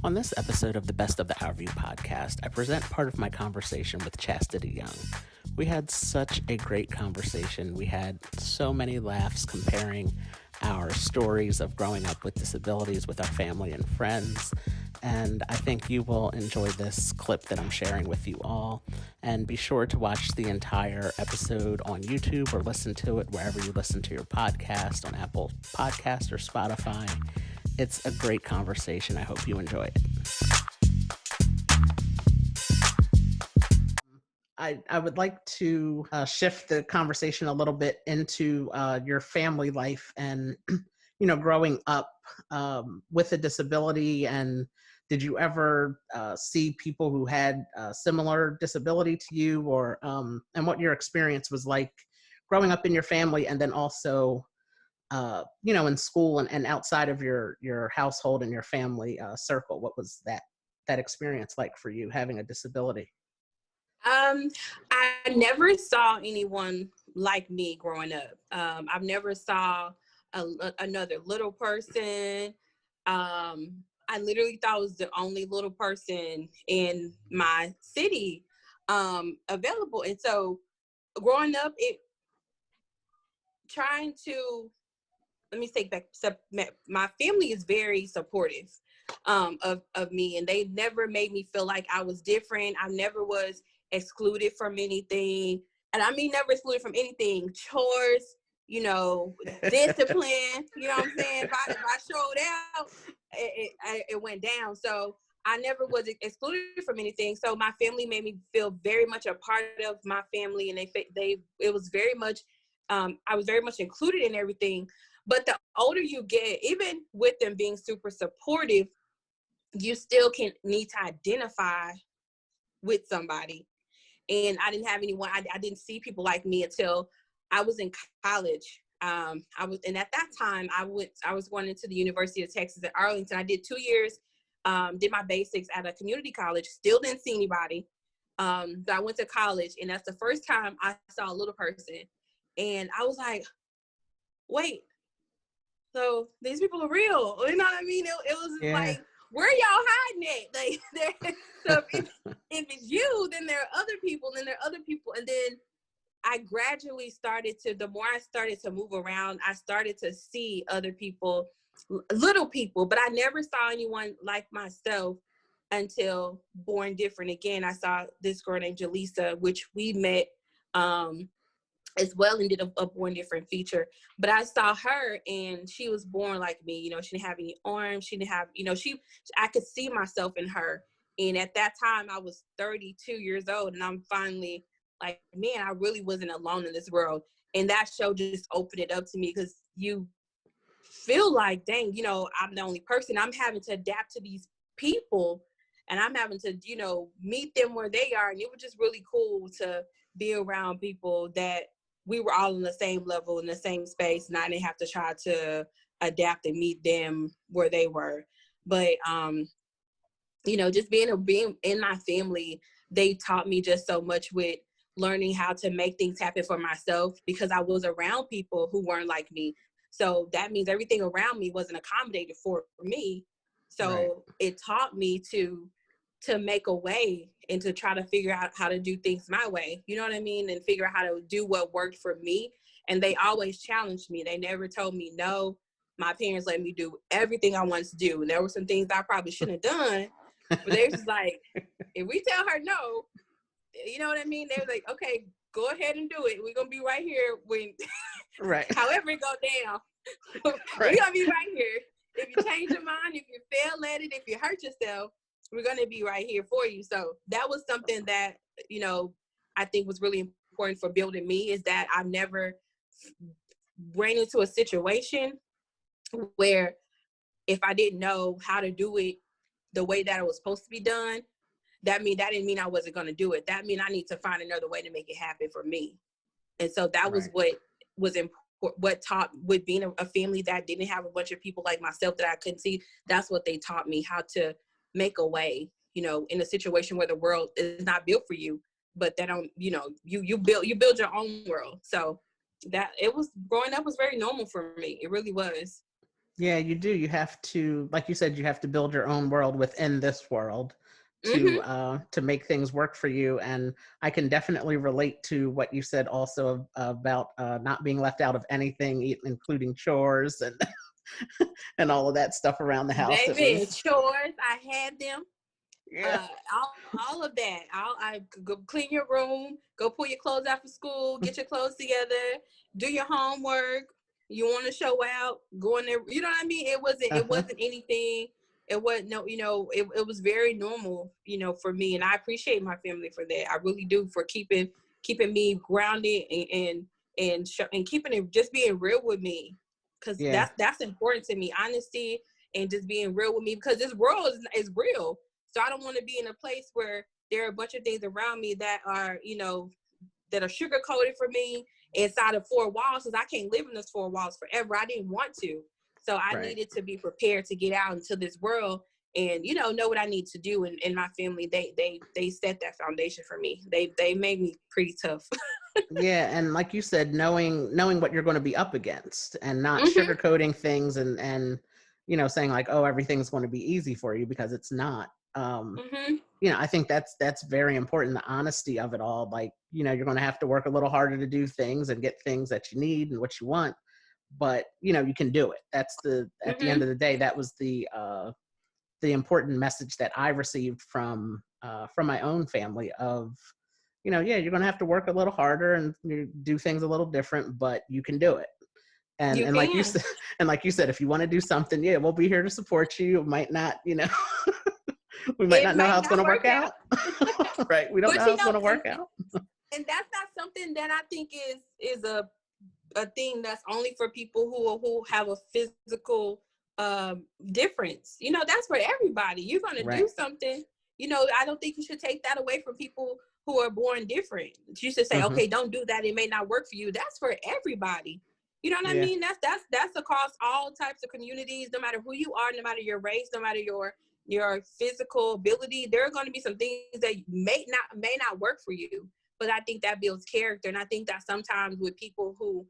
On this episode of the Best of the Our View podcast, I present part of my conversation with Chassidy Young. We had such a great conversation. We had so many laughs comparing our stories of growing up with disabilities with our family and friends. And I think you will enjoy this clip that I'm sharing with you all. And be sure to watch the entire episode on YouTube or listen to it wherever you listen to your podcast, on Apple Podcast or Spotify. It's a great conversation. I hope you enjoy it. I would like to shift the conversation a little bit into your family life and, growing up with a disability. And did you ever see people who had similar disability to you, or and what your experience was like growing up in your family, and then also, in school and outside of your household and your family circle? What was that experience like for you having a disability? Um, I never saw anyone like me growing up. I've never saw another little person. I literally thought I was the only little person in my city available. And so growing up, trying to, let me take back, my family is very supportive of me, and they never made me feel like I was different. I never was excluded from anything. And I mean, never excluded from anything. Chores, discipline, you know what I'm saying? If I showed out, it went down. So I never was excluded from anything. So my family made me feel very much a part of my family, and it was very much, I was very much included in everything. But the older you get, even with them being super supportive, you still need to identify with somebody. And I didn't have anyone, I didn't see people like me until I was in college. And at that time I was going into the University of Texas at Arlington. I did 2 years, did my basics at a community college, still didn't see anybody. But I went to college, and that's the first time I saw a little person. And I was like, wait, so these people are real. You know what I mean? It was like, where y'all hiding at? Like, so if it's you, then there are other people, then there are other people. And then I gradually the more I started to move around, I started to see other people, little people, but I never saw anyone like myself until Born Different. Again, I saw this girl named Jaleesa, which we met as well, and did a Born Different feature. But I saw her, and she was born like me. She didn't have any arms. She didn't have, I could see myself in her. And at that time, I was 32 years old, and I'm finally like, man, I really wasn't alone in this world. And that show just opened it up to me, because you feel like, dang, I'm the only person. I'm having to adapt to these people, and I'm having to, meet them where they are. And it was just really cool to be around people that we were all in the same level, in the same space, and I didn't have to try to adapt and meet them where they were. But, just being in my family, they taught me just so much with learning how to make things happen for myself, because I was around people who weren't like me. So that means everything around me wasn't accommodated for me. So right. It taught me to make a way and to try to figure out how to do things my way, you know what I mean? And figure out how to do what worked for me. And they always challenged me. They never told me no. My parents let me do everything I wanted to do. And there were some things I probably shouldn't have done, but they were just like, if we tell her no, you know what I mean? They were like, okay, go ahead and do it. We're going to be right here when, right. however it go down. Right. We're going to be right here. If you change your mind, if you fail at it, if you hurt yourself, we're going to be right here for you. So that was something that, I think was really important for building me, is that I never ran into a situation where if I didn't know how to do it the way that it was supposed to be done, that didn't mean I wasn't going to do it. That mean I need to find another way to make it happen for me. And so that was what was important. What taught, with being a family that didn't have a bunch of people like myself that I couldn't see, that's what they taught me, how to make a way, in a situation where the world is not built for you, but they don't, you build your own world. So that, it was, growing up was very normal for me. It really was. Yeah, you do. You have to, like you said, you have to build your own world within this world Mm-hmm. to make things work for you. And I can definitely relate to what you said also about not being left out of anything, including chores and and all of that stuff around the house. It Baby, was chores, I had them. yeah, All of that. I go clean your room, go pull your clothes out for school, get your clothes together, do your homework. You want to show out, go in there. You know what I mean? It uh-huh. wasn't anything. It wasn't no, it was very normal, for me, and I appreciate my family for that. I really do, for keeping me grounded and keeping it, just being real with me, because Yeah, that's important to me. Honesty and just being real with me, because this world is real. So I don't want to be in a place where there are a bunch of things around me that are, that are sugar coated for me inside of four walls, because I can't live in those four walls forever. I didn't want to. So I right. needed to be prepared to get out into this world and, know what I need to do. And my family, they set that foundation for me. They made me pretty tough. Yeah, and like you said, knowing what you're going to be up against and not Mm-hmm. sugarcoating things and saying like, oh, everything's going to be easy for you, because it's not. Mm-hmm. I think that's very important, the honesty of it all. Like, you're going to have to work a little harder to do things and get things that you need and what you want, but you can do it. That's at the end Mm-hmm. of the day, that was the important message that I received from my own family of, yeah, you're going to have to work a little harder and do things a little different, but you can do it. And You and like you can. said, and like you said, if you want to do something, yeah, we'll be here to support you. It might not, we might It not know how might it's going not to work work out. out. Right? We don't know But how it's going to work out. and that's not something that I think is a thing that's only for people who have a physical difference. That's for everybody. You're gonna Right. do something. I don't think you should take that away from people who are born different. You should say, Hmm. okay, don't do that. It may not work for you. That's for everybody. You know what I Yeah. mean? That's across all types of communities, no matter who you are, no matter your race, no matter your physical ability. There are going to be some things that may not work for you. But I think that builds character, and I think that sometimes with people who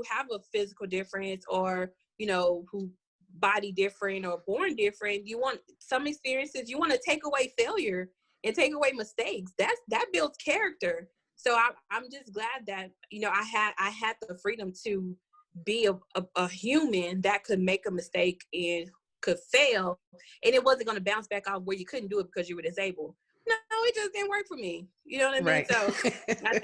have a physical difference, or who body different or born different, you want some experiences, you want to take away failure and take away mistakes. That builds character. So I'm just glad that I had the freedom to be a human that could make a mistake and could fail, and it wasn't going to bounce back off where you couldn't do it because you were disabled. No, it just didn't work for me. You know what I mean? Right. So it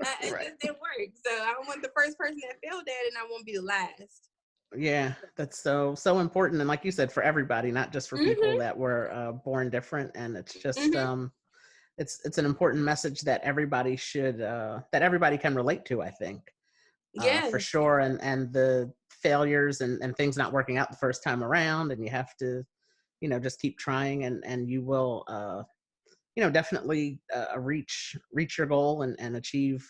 Right. just didn't work. So I don't want the first person that failed at it, and I won't be the last. Yeah, that's so important, and like you said, for everybody, not just for people Mhm. that were born different. And it's just Mhm. it's an important message that everybody should that everybody can relate to, I think, for Yes. sure. And the failures and things not working out the first time around, and you have to just keep trying, and you will definitely reach your goal and achieve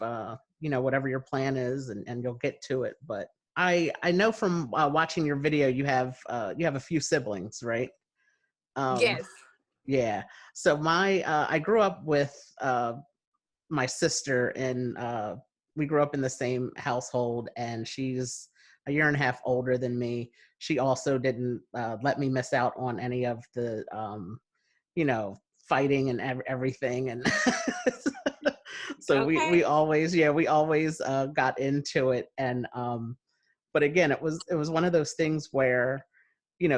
whatever your plan is, and you'll get to it. But I know from watching your video, you have a few siblings, right? um Yes. yeah. So I grew up with my sister, and we grew up in the same household, and she's a year and a half older than me. She also didn't let me miss out on any of the fighting and everything. And so we Okay. always, yeah, we always got into it. And but again, it was one of those things where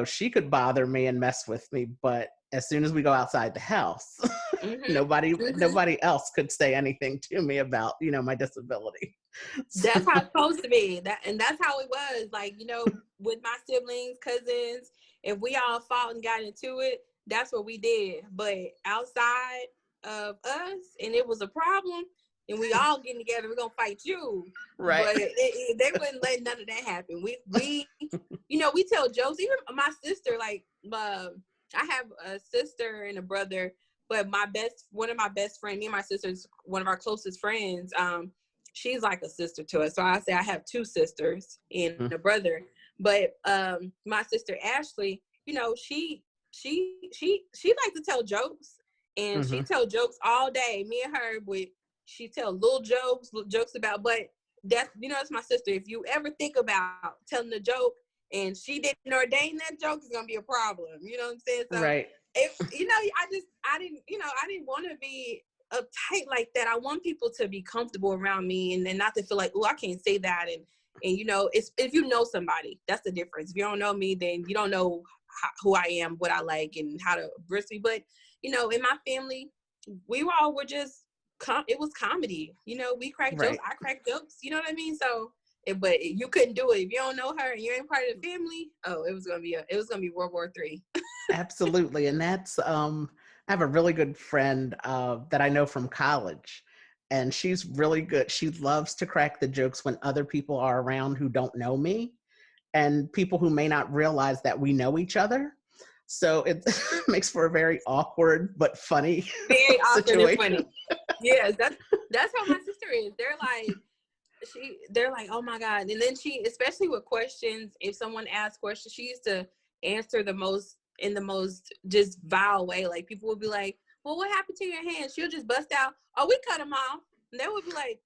she could bother me and mess with me, but as soon as we go outside the house, Mhm. nobody Mhm. nobody else could say anything to me about my disability. So, That's how it's supposed to be. That's how it was. Like, with my siblings, cousins, if we all fought and got into it, that's what we did. But outside of us, and it was a problem, and we all getting together, we're gonna fight you. right. But they wouldn't let none of that happen. We tell jokes. Even my sister, like, I have a sister and a brother, but one of my best friend, me and my sister's one of our closest friends. She's like a sister to us. So I say I have two sisters and a brother. But my sister Ashley, she likes to tell jokes, and she Hmm. tell jokes all day. Me and her would she tell little jokes about, but that's it's my sister. If you ever think about telling a joke and she didn't ordain that joke, it's gonna be a problem. You know what I'm saying? So Right. I didn't want to be uptight like that. I want people to be comfortable around me and then not to feel like, oh, I can't say that. And it's if you know somebody, that's the difference. If you don't know me, then you don't know who I am, what I like, and how to brisk me. But in my family, we were just it was comedy. We crack jokes. I crack jokes. You know what I mean? So, but you couldn't do it if you don't know her and you ain't part of the family. Oh, it was gonna be World War III. Absolutely. And that's I have a really good friend that I know from college, and she's really good. She loves to crack the jokes when other people are around who don't know me, and people who may not realize that we know each other. So it makes for a very awkward but funny Very awkward and situation. funny. Yes, that's how my sister is. They're like, oh my God. And then she, especially with questions, if someone asks questions, she used to answer in the most just vile way. Like people would be like, well, what happened to your hand? She'll just bust out, oh, we cut them off. And they would be like,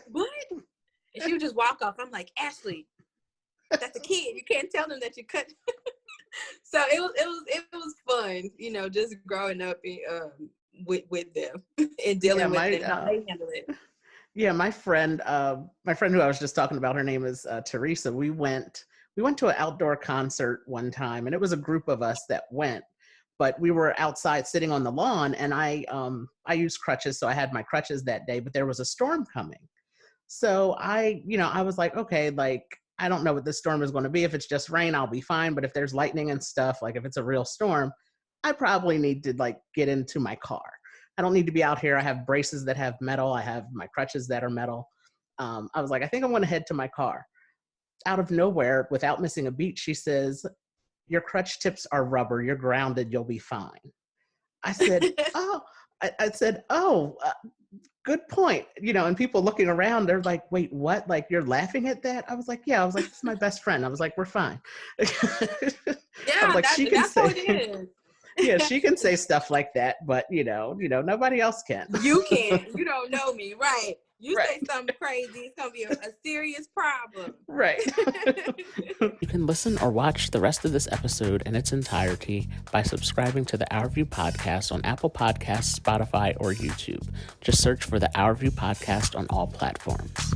what? And she would just walk off. I'm like, Ashley, that's a kid. You can't tell them that you cut. So it was fun, just growing up with them and dealing with it, how they handle it. Yeah, my friend who I was just talking about, her name is Teresa. We went to an outdoor concert one time, and it was a group of us that went, but we were outside sitting on the lawn, and I used crutches, so I had my crutches that day, but there was a storm coming. So I was like, okay, like, I don't know what this storm is going to be. If it's just rain, I'll be fine. But if there's lightning and stuff, like if it's a real storm, I probably need to like get into my car. I don't need to be out here. I have braces that have metal. I have my crutches that are metal. I was like, I think I'm going to head to my car. Out of nowhere, without missing a beat, she says, your crutch tips are rubber. You're grounded. You'll be fine. I said, oh, good point. And people looking around, they're like, wait, what? Like, you're laughing at that? I was like, yeah. I was like, this is my best friend. I was like, we're fine. Yeah, like, that's how it is. Yeah, she can say stuff like that, but nobody else can. You can't. You don't know me, right? You say something crazy, it's gonna be a serious problem. Right. You can listen or watch the rest of this episode in its entirety by subscribing to the Our View Podcast on Apple Podcasts, Spotify, or YouTube. Just search for the Our View Podcast on all platforms.